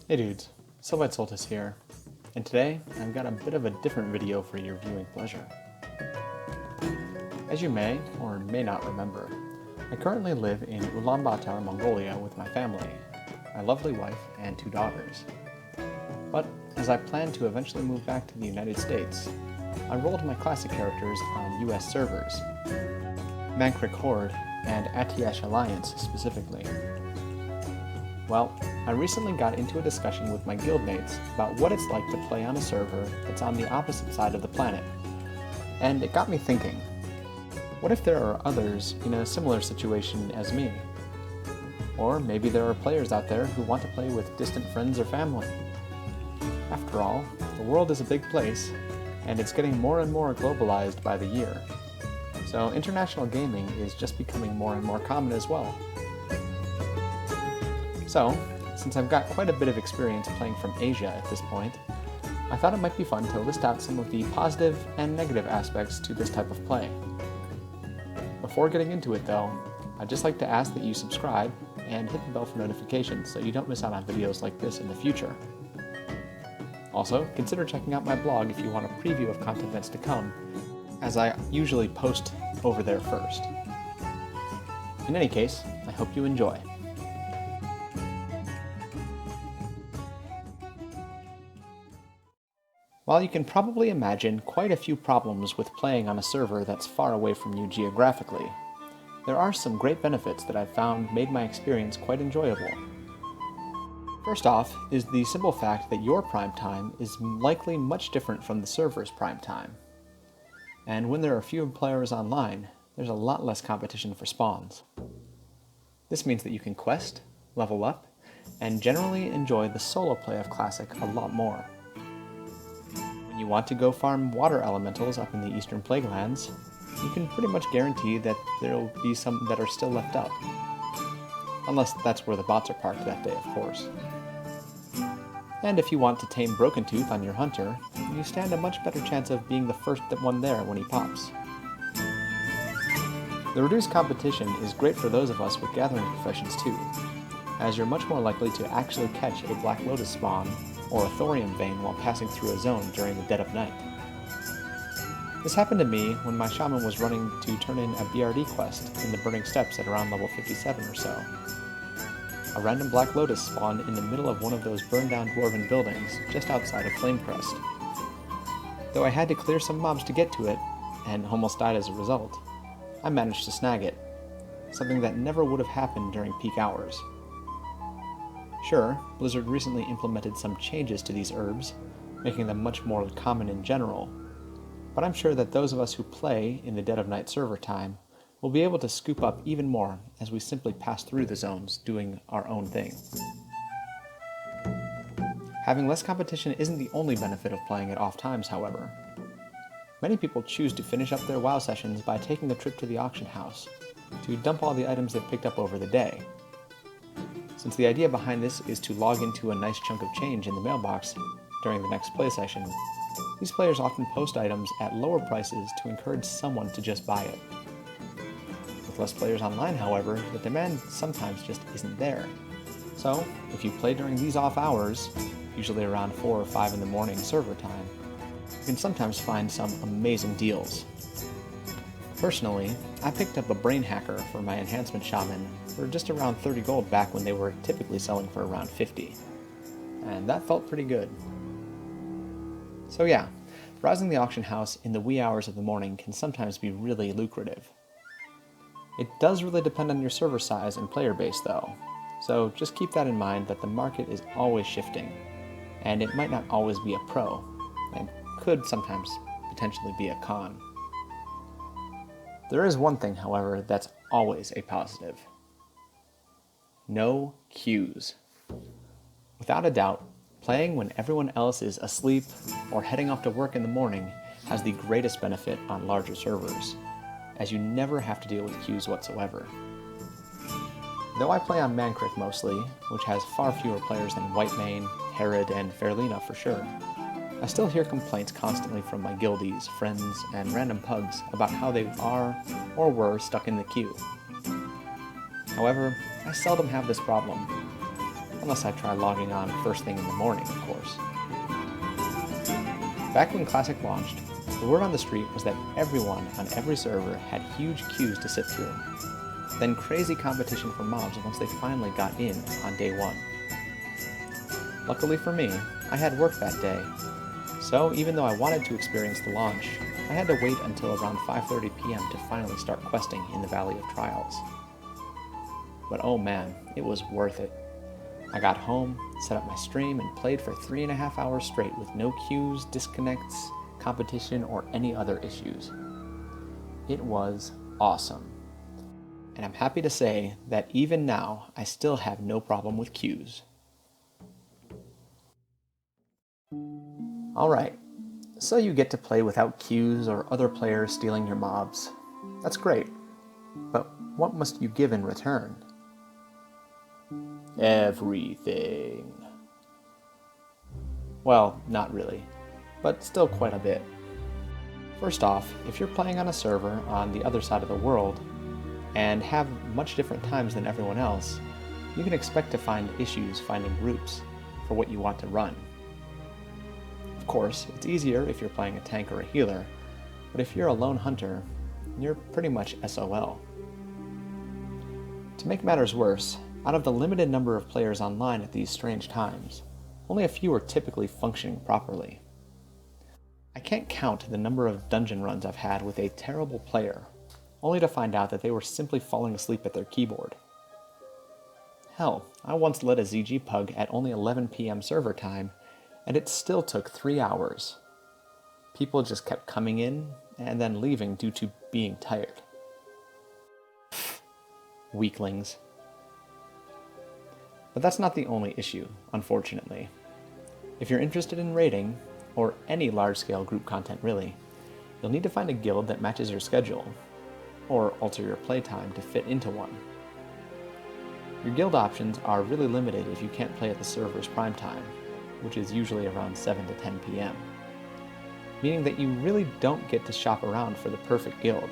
Hey dudes, Silvite Soltis here, and today I've got a bit of a different video for your viewing pleasure. As you may or may not remember, I currently live in Ulaanbaatar, Mongolia with my family, my lovely wife and 2 daughters. But as I plan to eventually move back to the United States, I rolled my classic characters on US servers, Mankrik Horde and Atiyesh Alliance specifically. Well, I recently got into a discussion with my guildmates about what it's like to play on a server that's on the opposite side of the planet, and it got me thinking, what if there are others in a similar situation as me? Or maybe there are players out there who want to play with distant friends or family. After all, the world is a big place, and it's getting more and more globalized by the year. So international gaming is just becoming more and more common as well. So, since I've got quite a bit of experience playing from Asia at this point, I thought it might be fun to list out some of the positive and negative aspects to this type of play. Before getting into it though, I'd just like to ask that you subscribe and hit the bell for notifications so you don't miss out on videos like this in the future. Also, consider checking out my blog if you want a preview of content that's to come, as I usually post over there first. In any case, I hope you enjoy. While you can probably imagine quite a few problems with playing on a server that's far away from you geographically, there are some great benefits that I've found made my experience quite enjoyable. First off is the simple fact that your prime time is likely much different from the server's prime time. And when there are fewer players online, there's a lot less competition for spawns. This means that you can quest, level up, and generally enjoy the solo play of Classic a lot more. When you want to go farm water elementals up in the Eastern Plaguelands, you can pretty much guarantee that there'll be some that are still left up. Unless that's where the bots are parked that day, of course. And if you want to tame Broken Tooth on your hunter, you stand a much better chance of being the first one there when he pops. The reduced competition is great for those of us with gathering professions too, as you're much more likely to actually catch a Black Lotus spawn or a thorium vein while passing through a zone during the dead of night. This happened to me when my shaman was running to turn in a BRD quest in the Burning Steppes at around level 57 or so. A random Black Lotus spawned in the middle of one of those burned down dwarven buildings just outside of Flamecrest. Though I had to clear some mobs to get to it, and almost died as a result, I managed to snag it, something that never would have happened during peak hours. Sure, Blizzard recently implemented some changes to these herbs, making them much more common in general, but I'm sure that those of us who play in the dead of night server time will be able to scoop up even more as we simply pass through the zones doing our own thing. Having less competition isn't the only benefit of playing at off times, however. Many people choose to finish up their WoW sessions by taking a trip to the auction house, to dump all the items they've picked up over the day. Since the idea behind this is to log into a nice chunk of change in the mailbox during the next play session, these players often post items at lower prices to encourage someone to just buy it. With less players online, however, the demand sometimes just isn't there. So, if you play during these off hours, usually around 4 or 5 in the morning server time, you can sometimes find some amazing deals. Personally, I picked up a brain hacker for my enhancement shaman for just around 30 gold back when they were typically selling for around 50. And that felt pretty good. So yeah, browsing the auction house in the wee hours of the morning can sometimes be really lucrative. It does really depend on your server size and player base though, so just keep that in mind that the market is always shifting, and it might not always be a pro, and could sometimes potentially be a con. There is one thing, however, that's always a positive. No queues. Without a doubt, playing when everyone else is asleep or heading off to work in the morning has the greatest benefit on larger servers, as you never have to deal with queues whatsoever. Though I play on Mankrik mostly, which has far fewer players than Whitemane, Herod, and Fairlina for sure, I still hear complaints constantly from my guildies, friends, and random pugs about how they are or were stuck in the queue. However, I seldom have this problem. unless I try logging on first thing in the morning, of course. Back when Classic launched, the word on the street was that everyone on every server had huge queues to sit through, then crazy competition for mobs once they finally got in on day one. Luckily for me, I had work that day, so even though I wanted to experience the launch, I had to wait until around 5:30 p.m. to finally start questing in the Valley of Trials. But oh man, it was worth it. I got home, set up my stream, and played for 3.5 hours straight with no queues, disconnects, competition, or any other issues. It was awesome. And I'm happy to say that even now, I still have no problem with queues. Alright, so you get to play without queues or other players stealing your mobs. That's great, but what must you give in return? Everything. Well, not really, but still quite a bit. First off, if you're playing on a server on the other side of the world, and have much different times than everyone else, you can expect to find issues finding groups for what you want to run. Of course, it's easier if you're playing a tank or a healer, but if you're a lone hunter, you're pretty much SOL. To make matters worse, out of the limited number of players online at these strange times, only a few are typically functioning properly. I can't count the number of dungeon runs I've had with a terrible player, only to find out that they were simply falling asleep at their keyboard. Hell, I once led a ZG pug at only 11 p.m. server time, and it still took 3 hours. People just kept coming in and then leaving due to being tired. Weaklings. But that's not the only issue, unfortunately. If you're interested in raiding, or any large-scale group content really, you'll need to find a guild that matches your schedule, or alter your playtime to fit into one. Your guild options are really limited if you can't play at the server's prime time, which is usually around 7 to 10 p.m., meaning that you really don't get to shop around for the perfect guild.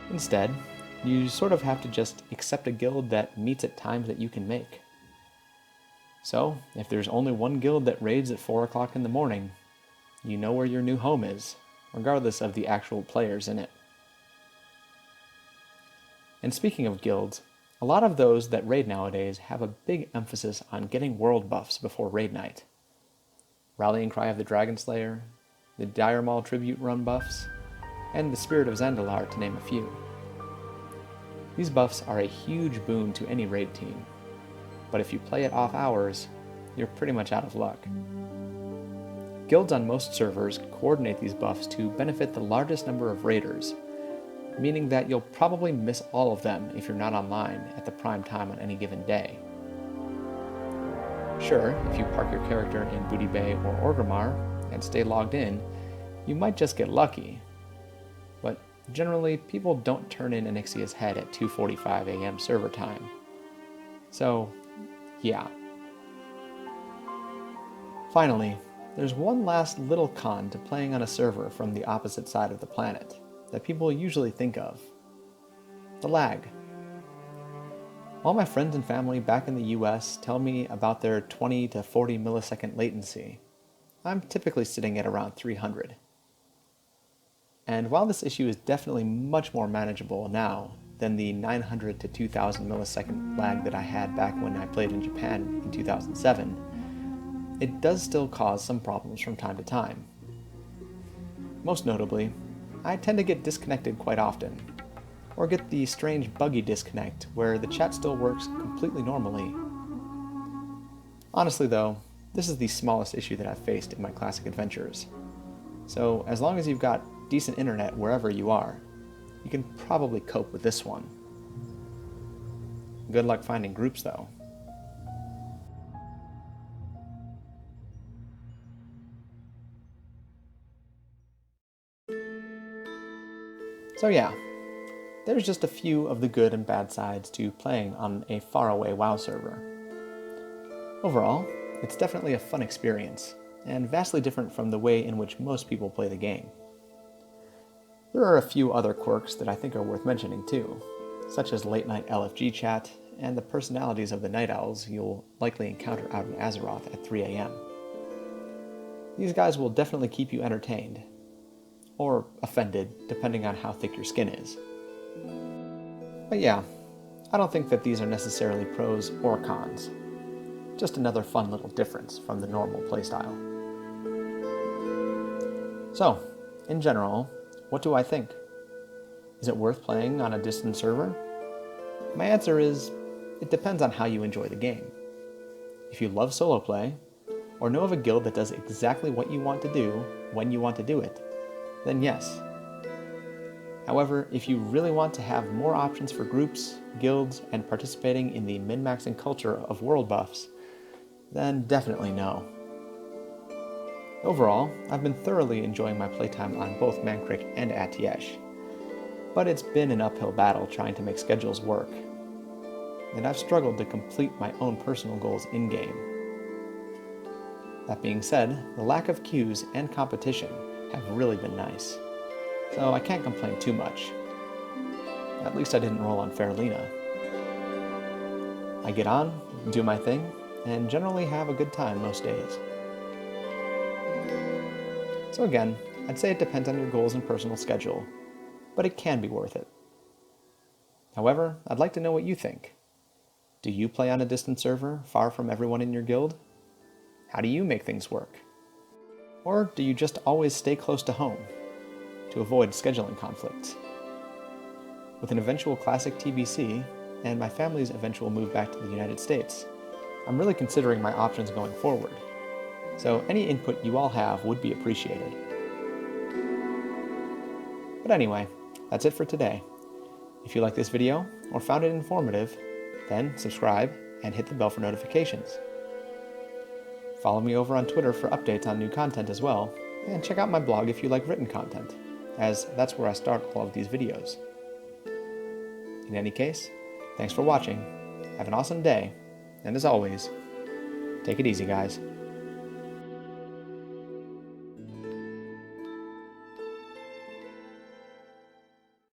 Instead, you sort of have to just accept a guild that meets at times that you can make. So, if there's only one guild that raids at 4 o'clock in the morning, you know where your new home is, regardless of the actual players in it. And speaking of guilds, a lot of those that raid nowadays have a big emphasis on getting world buffs before raid night. Rallying Cry of the Dragon Slayer, the Dire Maul Tribute Run buffs, and the Spirit of Zandalar, to name a few. These buffs are a huge boon to any raid team, but if you play it off hours, you're pretty much out of luck. Guilds on most servers coordinate these buffs to benefit the largest number of raiders, meaning that you'll probably miss all of them if you're not online at the prime time on any given day. Sure, if you park your character in Booty Bay or Orgrimmar and stay logged in, you might just get lucky, but generally people don't turn in Anixia's head at 2:45 a.m. server time. So, yeah. Finally, there's one last little con to playing on a server from the opposite side of the planet that people usually think of: the lag. All my friends and family back in the US tell me about their 20 to 40 millisecond latency. I'm typically sitting at around 300. And while this issue is definitely much more manageable now than the 900 to 2000 millisecond lag that I had back when I played in Japan in 2007, it does still cause some problems from time to time. Most notably, I tend to get disconnected quite often, or get the strange buggy disconnect where the chat still works completely normally. Honestly though, this is the smallest issue that I've faced in my classic adventures. So as long as you've got decent internet wherever you are, you can probably cope with this one. Good luck finding groups though. So yeah, there's just a few of the good and bad sides to playing on a faraway WoW server. Overall, it's definitely a fun experience, and vastly different from the way in which most people play the game. There are a few other quirks that I think are worth mentioning too, such as late night LFG chat, and the personalities of the night owls you'll likely encounter out in Azeroth at 3 a.m. These guys will definitely keep you entertained, or offended, depending on how thick your skin is. But yeah, I don't think that these are necessarily pros or cons. Just another fun little difference from the normal playstyle. So, in general, what do I think? Is it worth playing on a distant server? My answer is, it depends on how you enjoy the game. If you love solo play, or know of a guild that does exactly what you want to do when you want to do it, then yes. However, if you really want to have more options for groups, guilds, and participating in the min-maxing culture of world buffs, then definitely no. Overall, I've been thoroughly enjoying my playtime on both Mankrik and Atiesh, but it's been an uphill battle trying to make schedules work, and I've struggled to complete my own personal goals in-game. That being said, the lack of queues and competition have really been nice, so I can't complain too much. At least I didn't roll on Fairlina. I get on, do my thing, and generally have a good time most days. So again, I'd say it depends on your goals and personal schedule, but it can be worth it. However, I'd like to know what you think. Do you play on a distant server, far from everyone in your guild? How do you make things work? Or do you just always stay close to home to avoid scheduling conflicts? With an eventual classic TBC and my family's eventual move back to the United States, I'm really considering my options going forward, so any input you all have would be appreciated. But anyway, that's it for today. If you like this video or found it informative, then subscribe and hit the bell for notifications. Follow me over on Twitter for updates on new content as well, and check out my blog if you like written content, as that's where I start all of these videos. In any case, thanks for watching, have an awesome day, and as always, take it easy guys.